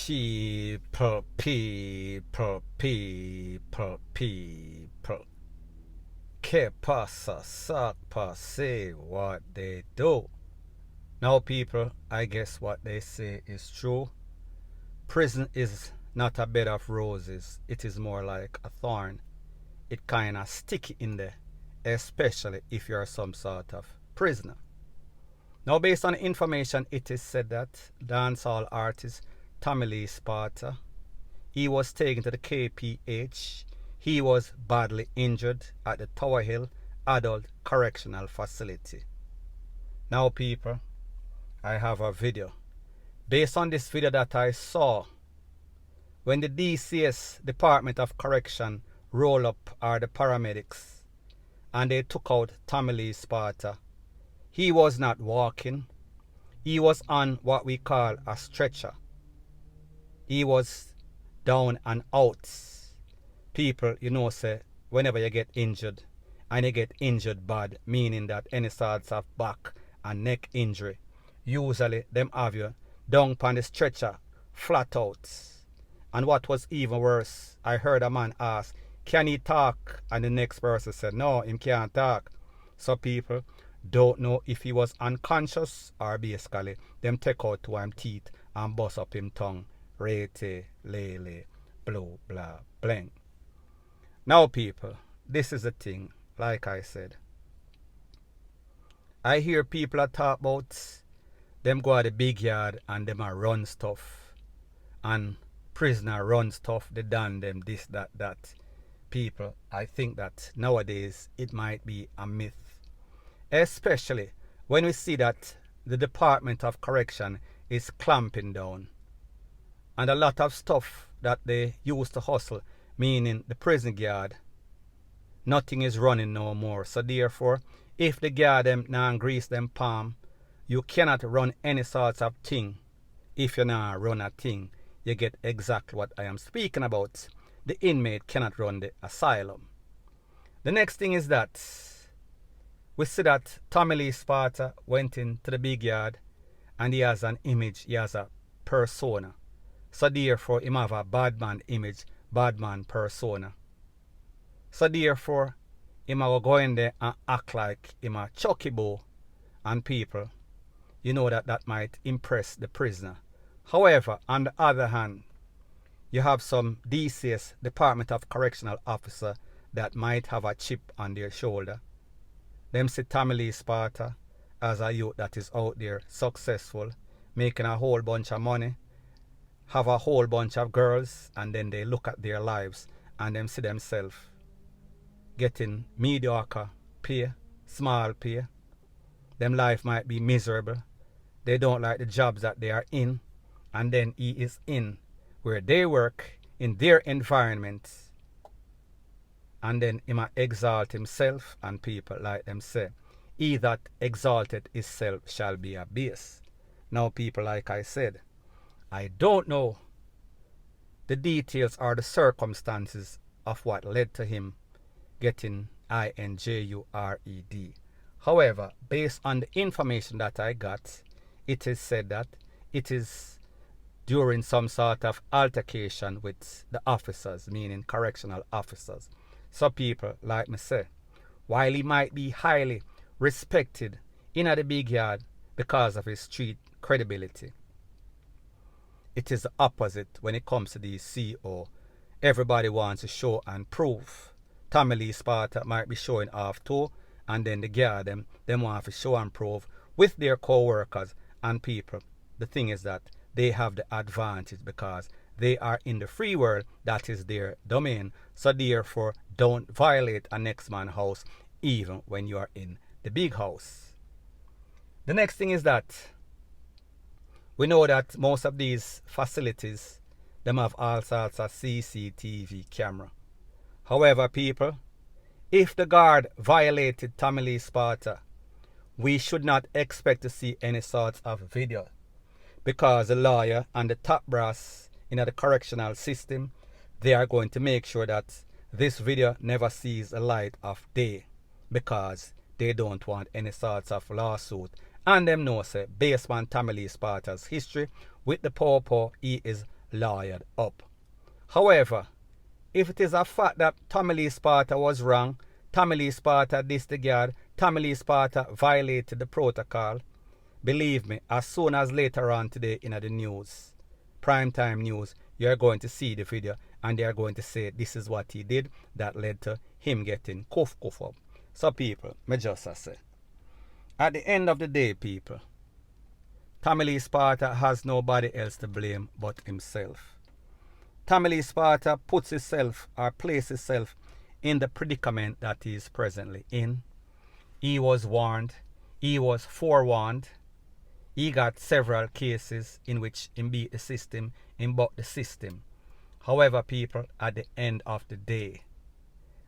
People. Que pasa, sakpa, say what they do. Now, people, I guess what they say is true. Prison is not a bed of roses. It is more like a thorn. It kind of sticky in there, especially if you're some sort of prisoner. Now, based on information, it is said that dancehall artist Lee-Sparta, he was taken to the KPH. He was badly injured at the Tower Hill Adult Correctional Facility. Now, people, I have a video. Based on this video that I saw, when the DCS, Department of Correction, roll up are the paramedics and they took out Lee-Sparta, he was not walking. He was on what we call a stretcher. He was down and out. People, you know, say, whenever you get injured, and you get injured bad, meaning that any sorts of back and neck injury, usually them have you down on the stretcher, flat out. And what was even worse, I heard a man ask, can he talk? And the next person said, no, he can't talk. So people don't know if he was unconscious or basically them take out to him teeth and bust up him tongue. Rete, lele, blow, blah, blank. Now, people, this is the thing, like I said. I hear people are talk about them go to the big yard and them are run stuff. And prisoner run stuff, they done them this, that. People, I think that nowadays it might be a myth. Especially when we see that the Department of Correction is clamping down. And a lot of stuff that they used to hustle, meaning the prison guard, nothing is running no more. So therefore, if the guard them now grease them palm, you cannot run any sorts of thing. If you now run a thing, you get exactly what I am speaking about. The inmate cannot run the asylum. The next thing is that we see that Lee-Sparta went into the big yard and he has an image, he has a persona. So therefore, he have a bad man image, bad man persona. So therefore, he will go in there and act like him a chucky bow. And people, you know that might impress the prisoner. However, on the other hand, you have some DCS, Department of Correctional Officer, that might have a chip on their shoulder. Them see Lee-Sparta as a youth that is out there successful, making a whole bunch of money, have a whole bunch of girls, and then they look at their lives and them see themselves getting mediocre pay, small pay. Them life might be miserable. They don't like the jobs that they are in, and then he is in where they work in their environment, and then he might exalt himself, and people like them say, he that exalted himself shall be abased. Now, people, like I said, I don't know the details or the circumstances of what led to him getting INJURED. However, based on the information that I got, it is said that it is during some sort of altercation with the officers, meaning correctional officers. So people, like me say, while he might be highly respected in the big yard because of his street credibility, it is the opposite when it comes to the CO. Everybody wants to show and prove. Lee-Sparta might be showing off too, and then the guard them want to show and prove with their co-workers and people. The thing is that they have the advantage because they are in the free world, that is their domain. So therefore, don't violate a next man's house even when you are in the big house. The next thing is that we know that most of these facilities, them have all sorts of CCTV camera. However, people, if the guard violated Lee-Sparta, we should not expect to see any sorts of video, because the lawyer and the top brass in the correctional system, they are going to make sure that this video never sees the light of day, because they don't want any sorts of lawsuit. And them know say, based on Lee-Sparta's history with the Popo, he is lawyered up. However, if it is a fact that Tommy Lee-Sparta was wrong, Tommy Lee-Sparta dissed the guard, Tommy Lee-Sparta violated the protocol, believe me, as soon as later on today in the news, primetime news, you're going to see the video and they're going to say this is what he did that led to him getting cuff up. So people, me just say, at the end of the day, people, Tommy Lee-Sparta has nobody else to blame but himself. Tommy Lee-Sparta puts himself or places himself in the predicament that he is presently in. He was warned, he was forewarned, he got several cases in which he beat the system, he bucked the system. However, people, at the end of the day,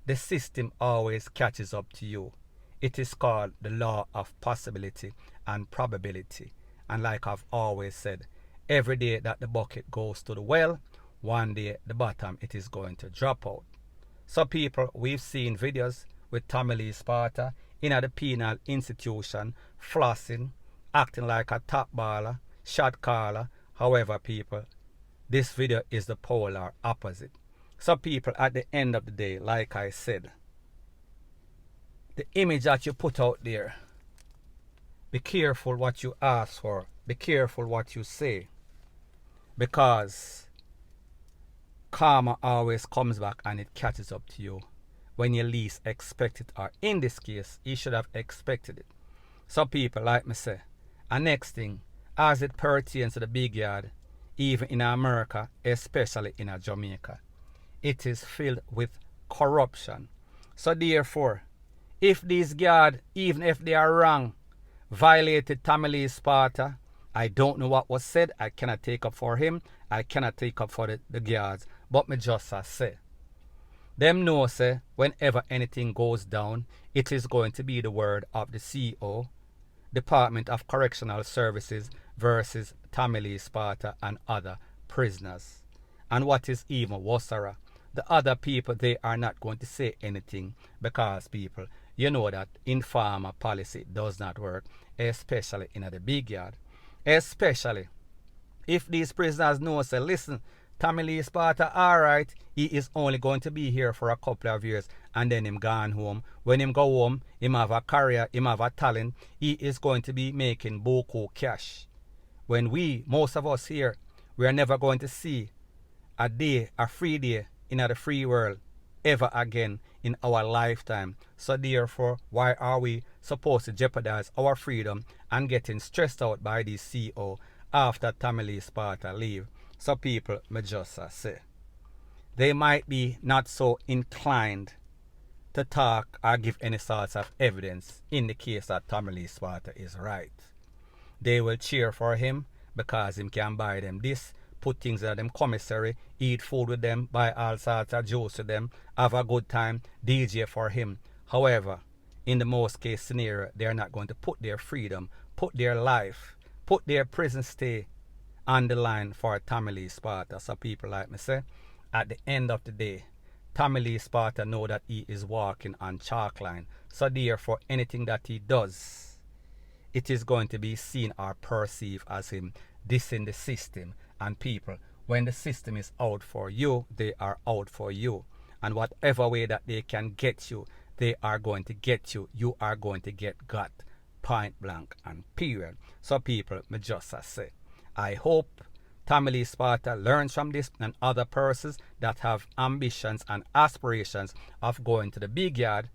the system always catches up to you. It is called the law of possibility and probability. And like I've always said, every day that the bucket goes to the well, one day the bottom it is going to drop out. So people, we've seen videos with Tommy Lee-Sparta in the penal institution, flossing, acting like a top baller, shot caller. However, people, this video is the polar opposite. So people, at the end of the day, like I said, the image that you put out there, be careful what you ask for. Be careful what you say. Because karma always comes back and it catches up to you when you least expect it. Or in this case, you should have expected it. So people, like me say, and next thing, as it pertains to the big yard, even in America, especially in Jamaica, it is filled with corruption. So therefore, if these guards, even if they are wrong, violated Tommy Lee-Sparta, I don't know what was said. I cannot take up for him. I cannot take up for the guards. But me just say, them know say, whenever anything goes down, it is going to be the word of the CO, Department of Correctional Services versus Tommy Lee-Sparta and other prisoners. And what is even worse, the other people, they are not going to say anything because people, you know that informal policy does not work, especially in the big yard. Especially if these prisoners know, say, listen, Tommy Lee-Sparta, alright, he is only going to be here for a couple of years and then him gone home. When him go home, him have a career, him have a talent, he is going to be making beaucoup cash. When we, most of us here, we are never going to see a day, a free day in the free world ever again in our lifetime. So therefore, why are we supposed to jeopardize our freedom and getting stressed out by this CO after Tommy Lee-Sparta leave? So people, me just say, they might be not so inclined to talk or give any sorts of evidence in the case that Tommy Lee-Sparta is right. They will cheer for him because him can buy them this, put things in them commissary, eat food with them, buy all sorts of juice with them, have a good time, DJ for him. However, in the most case scenario, they are not going to put their freedom, put their life, put their prison stay on the line for Tommy Lee-Sparta. So people, like me say, at the end of the day, Tommy Lee-Sparta know that he is walking on chalk line. So therefore, anything that he does, it is going to be seen or perceived as him dissing the system. And people, when the system is out for you, they are out for you. And whatever way that they can get you, they are going to get you. You are going to get got. Point blank and period. So people, me just say, I hope Tommy Lee-Sparta learns from this and other persons that have ambitions and aspirations of going to the big yard.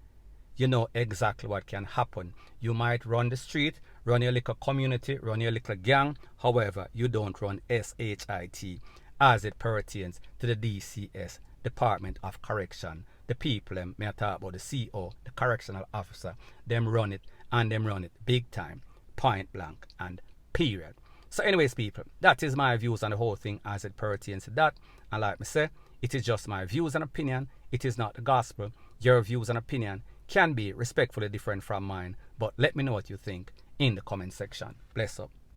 You know exactly what can happen. You might run the street, run your little community, run your little gang. However, you don't run SHIT as it pertains to the DCS, Department of Correction. The people, may I talk about the CO, the correctional officer, them run it and them run it big time, point blank and period. So anyways, people, that is my views on the whole thing as it pertains to that. And like me say, it is just my views and opinion. It is not the gospel. Your views and opinion can be respectfully different from mine. But let me know what you think in the comment section. Bless up.